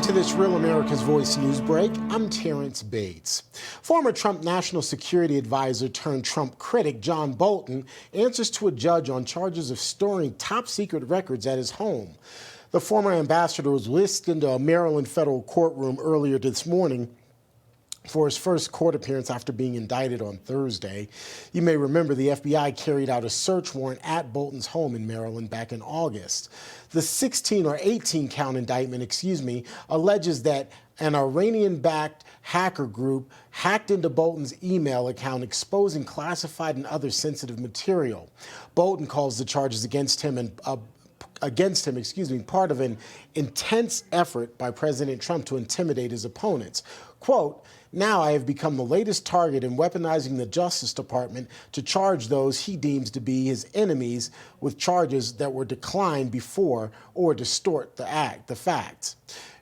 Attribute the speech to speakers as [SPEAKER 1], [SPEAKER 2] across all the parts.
[SPEAKER 1] to this Real America's Voice Newsbreak. I'm Terrence Bates. Former Trump National Security Advisor turned Trump critic John Bolton answers to a judge on charges of storing top-secret records at his home. The former ambassador was whisked into a Maryland federal courtroom earlier this morning for his first court appearance after being indicted on Thursday. You may remember the FBI carried out a search warrant at Bolton's home in Maryland back in August. The 16 or 18 count indictment, alleges that an Iranian-backed hacker group hacked into Bolton's email account, exposing classified and other sensitive material. Bolton calls the charges against him part of an intense effort by President Trump to intimidate his opponents. Quote, "Now I have become the latest target in weaponizing the Justice Department to charge those he deems to be his enemies with charges that were declined before or distort the facts."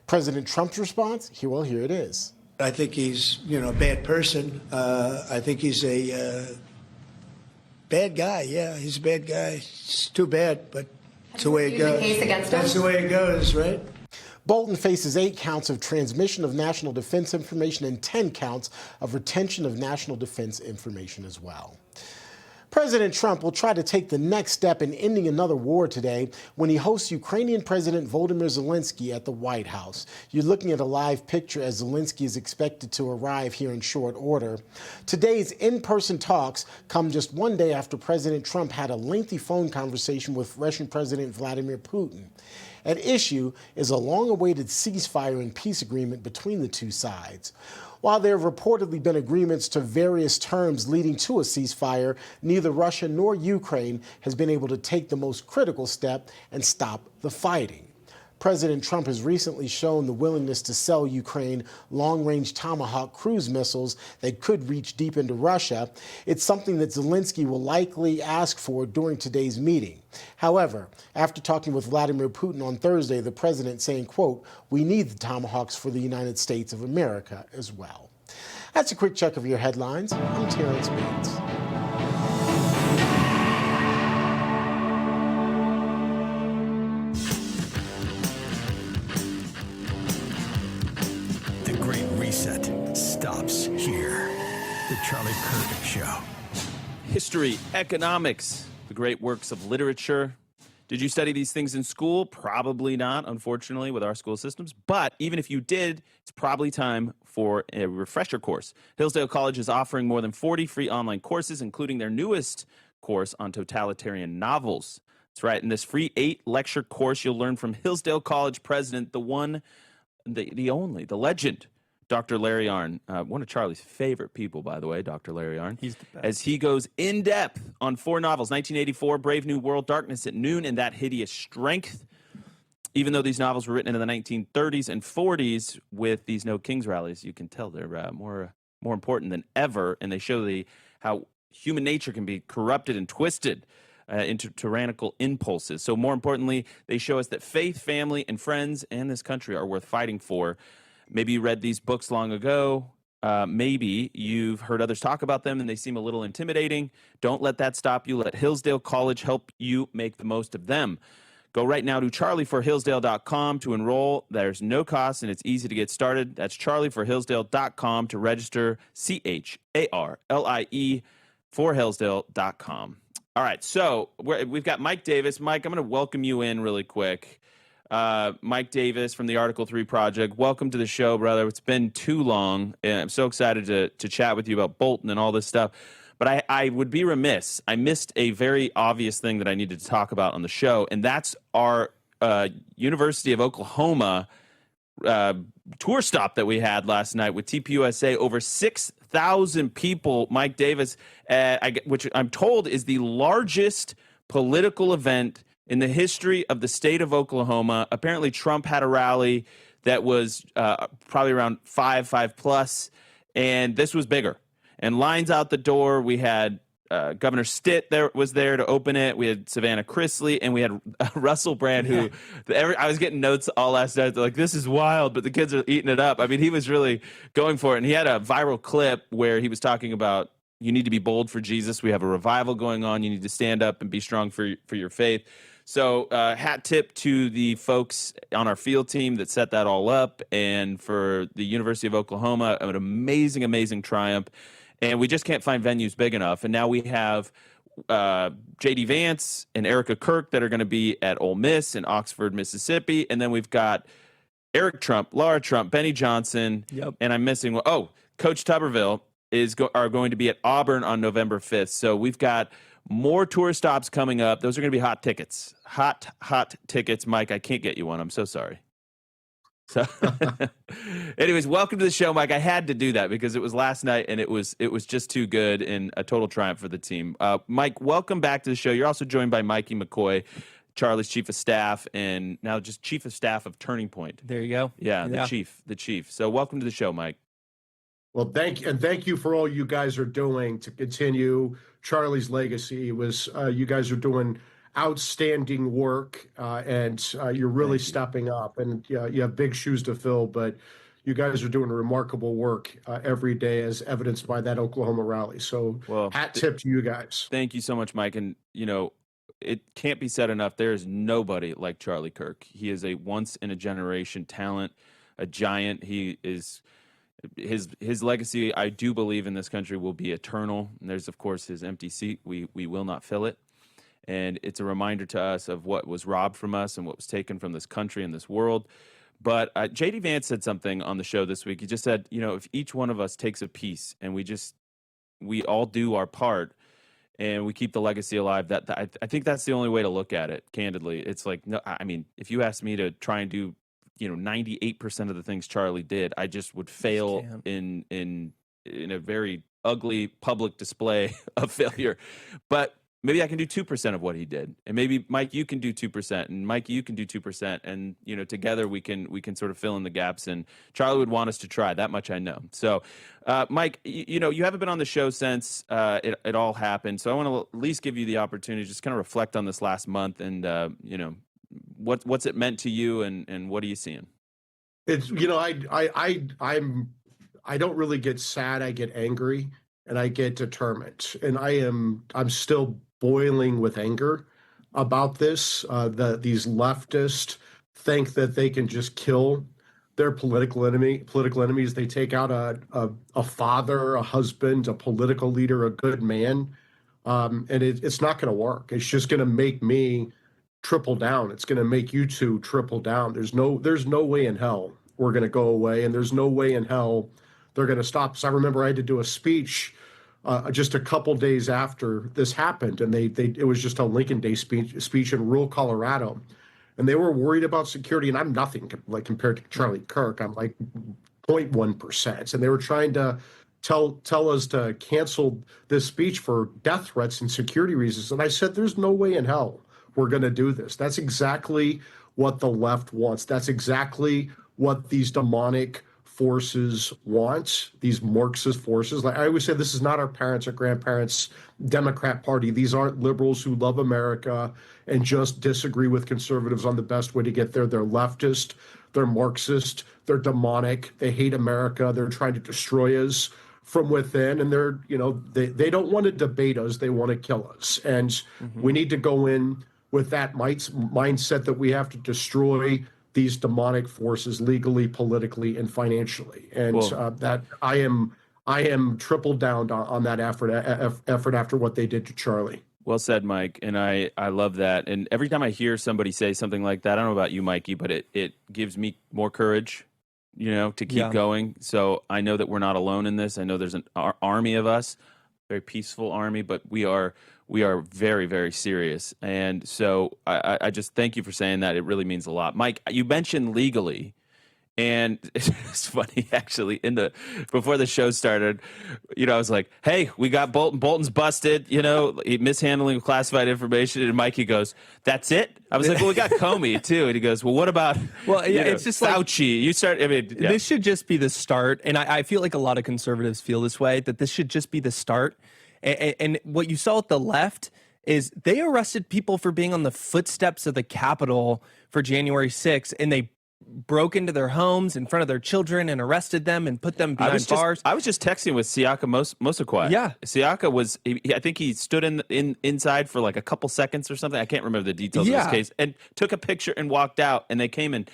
[SPEAKER 1] President Trump's response? Here it is.
[SPEAKER 2] I think he's, a bad person. I think he's a bad guy. Yeah, he's a bad guy. It's too bad, but that's the way it goes. That's the way it goes, right?
[SPEAKER 1] Bolton faces 8 counts of transmission of national defense information and 10 counts of retention of national defense information as well. President Trump will try to take the next step in ending another war today when he hosts Ukrainian President Volodymyr Zelensky at the White House. You're looking at a live picture as Zelensky is expected to arrive here in short order. Today's in-person talks come just one day after President Trump had a lengthy phone conversation with Russian President Vladimir Putin. At issue is a long-awaited ceasefire and peace agreement between the two sides. While there have reportedly been agreements to various terms leading to a ceasefire, neither Russia nor Ukraine has been able to take the most critical step and stop the fighting. President Trump has recently shown the willingness to sell Ukraine long-range Tomahawk cruise missiles that could reach deep into Russia. It's something that Zelensky will likely ask for during today's meeting. However, after talking with Vladimir Putin on Thursday, the president saying, quote, "We need the Tomahawks for the United States of America as well." That's a quick check of your headlines. I'm Terrence Bates.
[SPEAKER 3] Stops here. The Charlie Kirk Show.
[SPEAKER 4] History, economics, the great works of literature. Did you study these things in school? Probably not, unfortunately, with our school systems. But even if you did, it's probably time for a refresher course. Hillsdale College is offering more than 40 free online courses, including their newest course on totalitarian novels. That's right. In this free 8-lecture course, you'll learn from Hillsdale College president, the one, the only, the legend, Dr. Larry Arnn, one of Charlie's favorite people, by the way, Dr. Larry Arnn. He's the best. As he goes in-depth on 4 novels, 1984, Brave New World, Darkness at Noon, and That Hideous Strength. Even though these novels were written in the 1930s and 40s with these No Kings rallies, you can tell they're more important than ever, and they show how human nature can be corrupted and twisted into tyrannical impulses. So more importantly, they show us that faith, family, and friends and this country are worth fighting for. Maybe you read these books long ago. Maybe you've heard others talk about them and they seem a little intimidating. Don't let that stop you. Let Hillsdale College help you make the most of them. Go right now to charlieforhillsdale.com to enroll. There's no cost and it's easy to get started. That's charlieforhillsdale.com to register, CHARLIE for Hillsdale.com. All right, so we've got Mike Davis. Mike, I'm going to welcome you in really quick. Mike Davis from the Article 3 Project. Welcome to the show, brother. It's been too long, and I'm so excited to chat with you about Bolton and all this stuff. But I would be remiss. I missed a very obvious thing that I needed to talk about on the show, and that's our University of Oklahoma tour stop that we had last night with TPUSA. Over 6,000 people, Mike Davis, which I'm told is the largest political event in the history of the state of Oklahoma. Apparently, Trump had a rally that was probably around 5 plus, and this was bigger. And lines out the door. We had Governor Stitt was there to open it. We had Savannah Chrisley, and we had Russell Brand, who I was getting notes all last night. They're like, this is wild, but the kids are eating it up. I mean, he was really going for it. And he had a viral clip where he was talking about, you need to be bold for Jesus. We have a revival going on. You need to stand up and be strong for your faith. So hat tip to the folks on our field team that set that all up, and for the University of Oklahoma, an amazing, amazing triumph. And we just can't find venues big enough. And now we have J.D. Vance and Erica Kirk that are going to be at Ole Miss in Oxford, Mississippi. And then we've got Eric Trump, Laura Trump, Benny Johnson, and I'm missing one. Oh, Coach Tuberville are going to be at Auburn on November 5th. So we've got more tour stops coming up. Those are going to be hot tickets. Hot tickets. Mike, I can't get you one. I'm so sorry. So anyways, welcome to the show, Mike. I had to do that because it was last night and it was just too good and a total triumph for the team. Mike, welcome back to the show. You're also joined by Mikey McCoy, Charlie's chief of staff, and now just chief of staff of Turning Point.
[SPEAKER 5] There you go.
[SPEAKER 4] Yeah, the chief. So welcome to the show, Mike.
[SPEAKER 6] Well, thank you for all you guys are doing to continue Charlie's legacy. You guys are doing outstanding work, and you're really stepping up. And you have big shoes to fill, but you guys are doing remarkable work every day, as evidenced by that Oklahoma rally. So, hat tip to you guys.
[SPEAKER 4] Thank you so much, Mike. And it can't be said enough. There is nobody like Charlie Kirk. He is a once in a generation talent, a giant. He is. His legacy, I do believe, in this country will be eternal. And there's, of course, his empty seat. We will not fill it. And it's a reminder to us of what was robbed from us and what was taken from this country and this world. But J.D. Vance said something on the show this week. He just said, if each one of us takes a piece and we all do our part and we keep the legacy alive, I think that's the only way to look at it, candidly. It's like, no, I mean, if you asked me to try and do 98% of the things Charlie did, I just would fail in a very ugly public display of failure. But maybe I can do 2% of what he did, and maybe Mike, you can do 2%, and Mike, you can do 2%, and together we can sort of fill in the gaps. And Charlie would want us to try. That much I know. So, Mike, you haven't been on the show since it all happened, so I want to at least give you the opportunity to just kind of reflect on this last month and what's it meant to you, and what are you seeing?
[SPEAKER 6] It's I don't really get sad. I get angry and I get determined, and I'm still boiling with anger about this. These leftists think that they can just kill their political enemies. They take out a father, a husband, a political leader, a good man, and it's not going to work. It's just going to make me triple down. It's going to make you two triple down. There's no way in hell we're going to go away, and there's no way in hell they're going to stop us. I remember I had to do a speech just a couple days after this happened, and it was just a Lincoln Day speech in rural Colorado, and they were worried about security, and I'm nothing like compared to Charlie Kirk. I'm like 0.1%, and they were trying to tell us to cancel this speech for death threats and security reasons, and I said, there's no way in hell we're going to do this. That's exactly what the left wants. That's exactly what these demonic forces want, these Marxist forces. Like I always say, this is not our parents' or grandparents' Democrat Party. These aren't liberals who love America and just disagree with conservatives on the best way to get there. They're leftist, they're Marxist, they're demonic, they hate America, they're trying to destroy us from within, and they don't want to debate us, they want to kill us. And we need to go in with that mindset that we have to destroy these demonic forces legally, politically, and financially. And that I am tripled down on that effort after what they did to Charlie.
[SPEAKER 4] Well said, Mike. And I love that. And every time I hear somebody say something like that, I don't know about you, Mikey, but it gives me more courage, to keep going. So I know that we're not alone in this. I know there's an army of us, very peaceful army, but we are very, very serious. And so I just thank you for saying that. It really means a lot. Mike, you mentioned legally, and it's funny, actually, before the show started, I was like, hey, we got Bolton. Bolton's busted, mishandling of classified information. And Mikey goes, that's it? I was like, well, we got Comey, too. And he goes, well, what about
[SPEAKER 5] it's just
[SPEAKER 4] Fauci?
[SPEAKER 5] This should just be the start. And I feel like a lot of conservatives feel this way, that this should just be the start. And what you saw at the left is they arrested people for being on the footsteps of the Capitol for January 6th, and they broke into their homes in front of their children and arrested them and put them behind bars.
[SPEAKER 4] I was just texting with Siaka Mosaquai.
[SPEAKER 5] Yeah.
[SPEAKER 4] Siaka was, I think he stood inside for like a couple seconds or something. I can't remember the details of this case, and took a picture and walked out, and they came and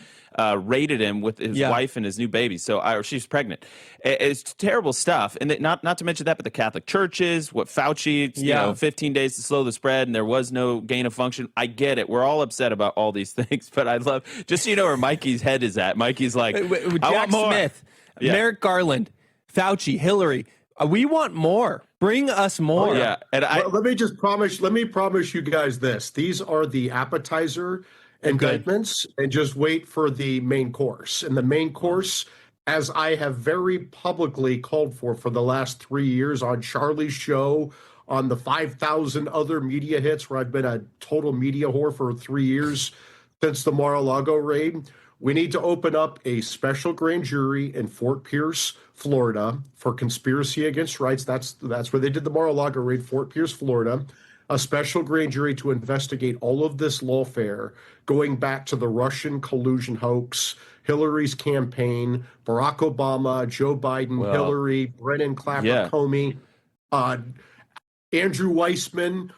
[SPEAKER 4] raided him with his wife and his new baby. So she's pregnant. It's terrible stuff. And not to mention that, but the Catholic churches, what Fauci, 15 days to slow the spread, and there was no gain of function. I get it. We're all upset about all these things, but I love, just so you know where Mikey's head is at. Mikey's like, I want more.
[SPEAKER 5] Smith, Merrick Garland, Fauci, Hillary. We want more. Bring us more.
[SPEAKER 4] Oh, yeah. And
[SPEAKER 6] let me promise you guys this. These are the appetizer indictments, and just wait for the main course. And the main course, as I have very publicly called for the last 3 years on Charlie's show, on the 5,000 other media hits where I've been a total media whore for 3 years since the Mar-a-Lago raid, we need to open up a special grand jury in Fort Pierce, Florida, for conspiracy against rights. That's where they did the Mar-a-Lago raid, Fort Pierce, Florida. A special grand jury to investigate all of this lawfare, going back to the Russian collusion hoax, Hillary's campaign, Barack Obama, Joe Biden, Hillary, Brennan Clapper, Comey, Andrew Weissman.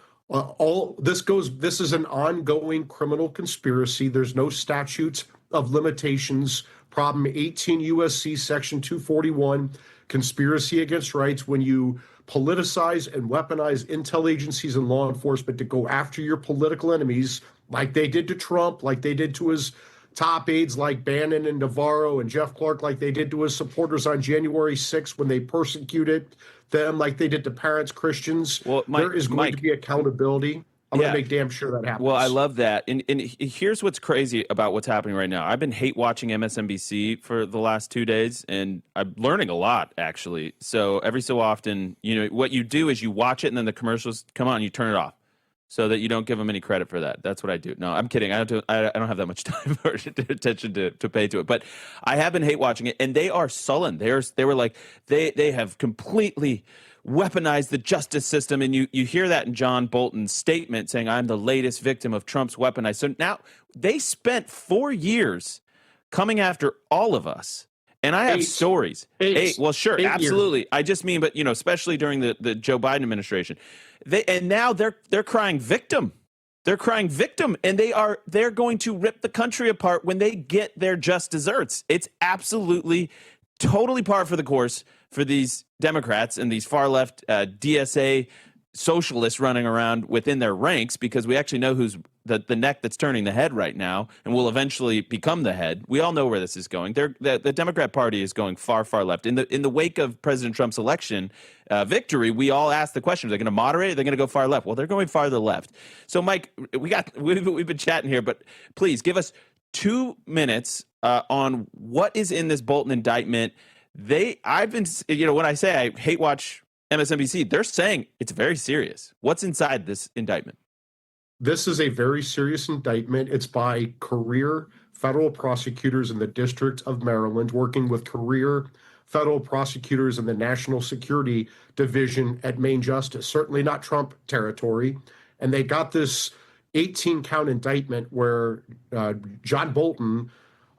[SPEAKER 6] This is an ongoing criminal conspiracy. There's no statutes of limitations. Problem 18 USC Section 241, conspiracy against rights, when you politicize and weaponize intel agencies and law enforcement to go after your political enemies, like they did to Trump, like they did to his top aides like Bannon and Navarro and Jeff Clark, like they did to his supporters on January 6th when they persecuted them, like they did to parents, Christians. Well, there is going to be accountability. I'm going to make damn sure that happens.
[SPEAKER 4] Well, I love that. And here's what's crazy about what's happening right now. I've been hate watching MSNBC for the last 2 days, and I'm learning a lot, actually. So every so often, what you do is you watch it, and then the commercials come on, and you turn it off so that you don't give them any credit for that. That's what I do. No, I'm kidding. I don't have that much time or attention to pay to it. But I have been hate watching it, and they are sullen. They were like, they have completely weaponize the justice system. And you hear that in John Bolton's statement saying, I'm the latest victim of Trump's weaponized. So now they spent 4 years coming after all of us. And I have stories. Eight. Well, sure, absolutely. Years. I just mean, but especially during the Joe Biden administration, now they're crying victim. They're crying victim, and they're going to rip the country apart when they get their just desserts. It's absolutely, totally par for the course for these Democrats and these far left DSA socialists running around within their ranks, because we actually know who's the neck that's turning the head right now and will eventually become the head. We all know where this is going. The Democrat Party is going far, far left. In the wake of President Trump's election victory, we all asked the question, are they going to moderate? Are they going to go far left? Well, they're going farther left. So, Mike, we've been chatting here, but please give us 2 minutes on what is in this Bolton indictment. I've been, when I say I hate watch MSNBC, they're saying it's very serious. What's inside this indictment?
[SPEAKER 6] This is a very serious indictment. It's by career federal prosecutors in the District of Maryland, working with career federal prosecutors in the National Security Division at Main Justice, certainly not Trump territory. And they got this 18-count indictment where John Bolton,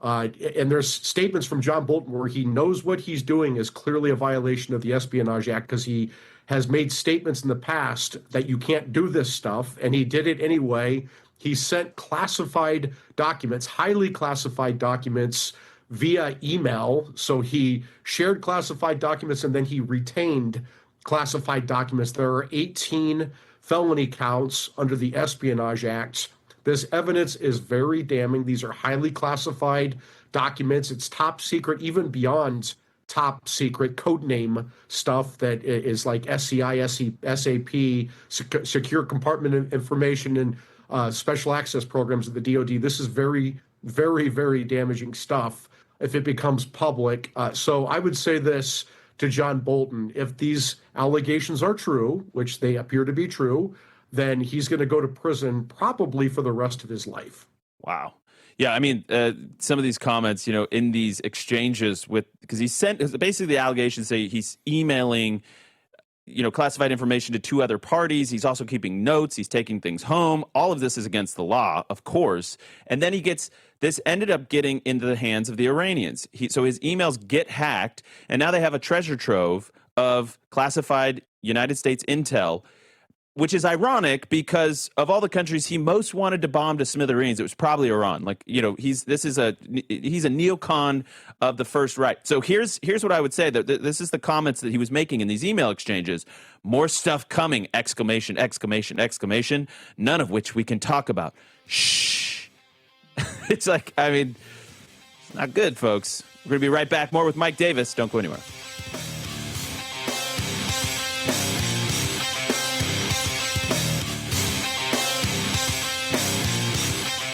[SPEAKER 6] and there's statements from John Bolton where he knows what he's doing is clearly a violation of the Espionage Act, because he has made statements in the past that you can't do this stuff, and he did it anyway. He sent classified documents, highly classified documents, via email. So he shared classified documents, and then he retained classified documents. There are 18 felony counts under the Espionage Act. This evidence is very damning. These are highly classified documents. It's top secret, even beyond top secret codename stuff that is like SCI, SAP, secure compartment information, and special access programs of the DoD. This is very, very, very damaging stuff if it becomes public. So I would say this to John Bolton: if these allegations are true, which they appear to be true, then he's going to go to prison probably for the rest of his life.
[SPEAKER 4] Wow. Yeah, I mean, some of these comments, in these exchanges because he sent, basically the allegations say he's emailing, classified information to 2 other parties. He's also keeping notes. He's taking things home. All of this is against the law, of course. And then this ended up getting into the hands of the Iranians. So his emails get hacked, and now they have a treasure trove of classified United States intel, which is ironic because of all the countries he most wanted to bomb to smithereens, it was probably Iran. He's a neocon of the first right. So here's what I would say. This is the comments that he was making in these email exchanges. More stuff coming! Exclamation! Exclamation! Exclamation! None of which we can talk about. Shh. It's not good, folks. We're going to be right back. More with Mike Davis. Don't go anywhere.